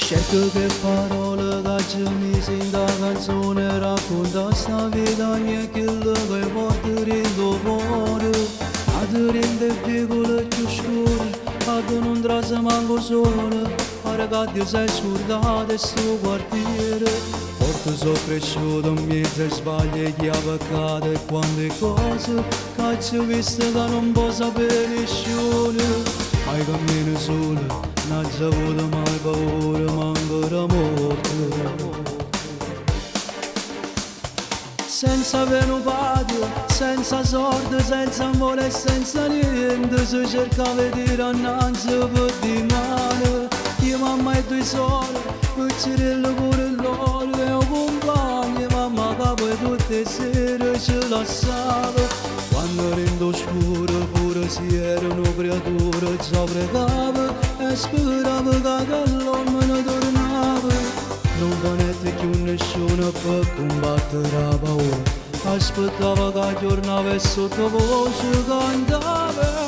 Cerco che parole cacciami sin da canzone racconta sta vita mia che che porta rindo cuore ad rinde piccole più scure ad non trasa manco sole pare che Dio sei scordato in sto quartiere forte sono cresciuto in mezzo ai sbagli e di peccato e quante cose che ci ho visto che non può sapere nessuno ai cammini solo, non c'è avuto mai paura, manco la morte. Senza patria, senza sorte, senza amore e senza niente, si cercava di dire annanzi per di male. Io mamma e due sorelle, cucciarello pure loro, e un compagno, mamma capo e tutte le sere ce lasciava. Quando rendo scuro pure si erano creature già pregava e sperava che l'uomo ne tornava non venette più nessuno per combattere la paura aspettava che tornava e sottovoce cantava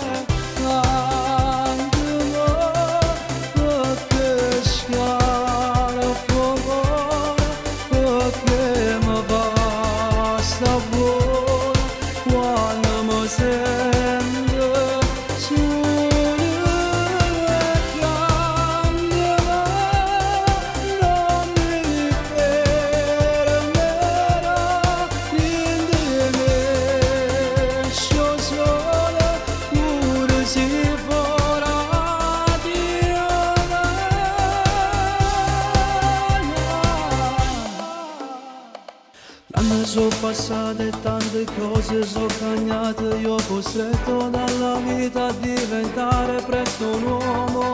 perché schiara fuoco perché mi fa sta buona quando mi sento solo e cambierà non mi fermerò niente mi esce solo pure se farà l'anno sono passate tante cose sono cagnate io costretto dalla vita a diventare presto un uomo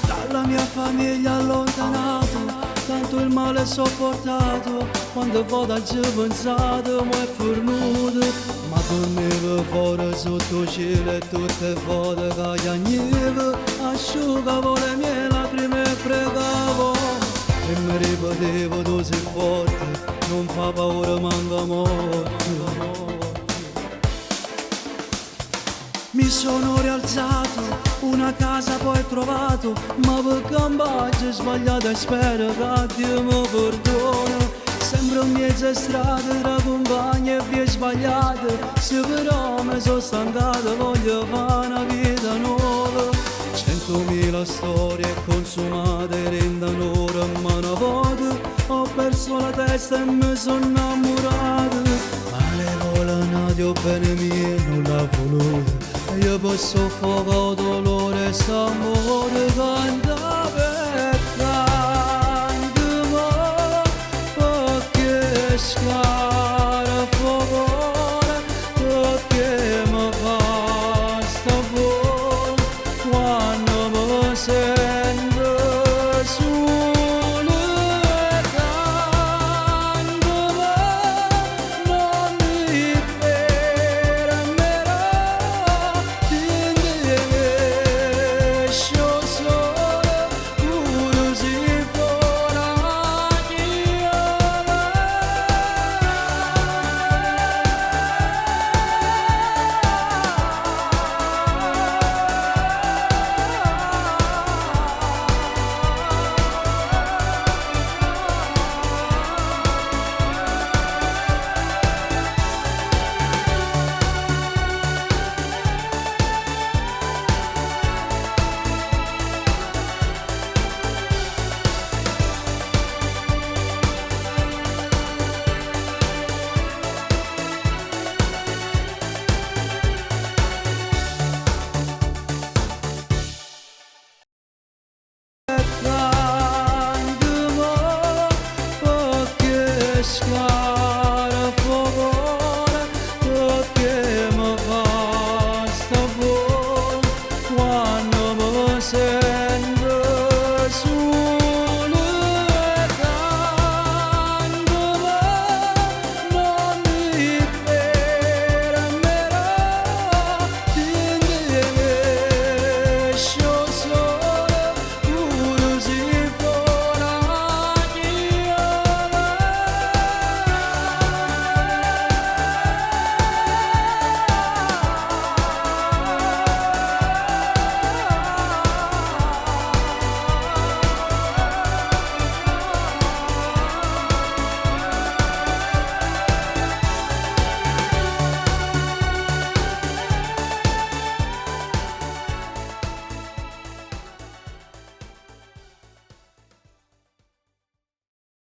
dalla mia famiglia allontanato tanto il male sopportato quando vado già pensato mo è fornuto ma dormivo fuori sotto cielo e tutte foto che piagnevo asciugavo le mie lacrime e pregavo e mi ripetevo tu sei forte non fa paura manca morte mi sono rialzato una casa poi trovato ma per cambiare sbagliato e spero che Dio mi perdona sembra un mezzo strada tra compagni e vie sbagliate se però mi sono stancato voglio fare una vita nuova 100.000 storie consumate rendono ora ma una volta ho perso la testa e mi sono innamorato malevola Dio bene mio non l'ha voluto e io posso fuoco dolore e sangue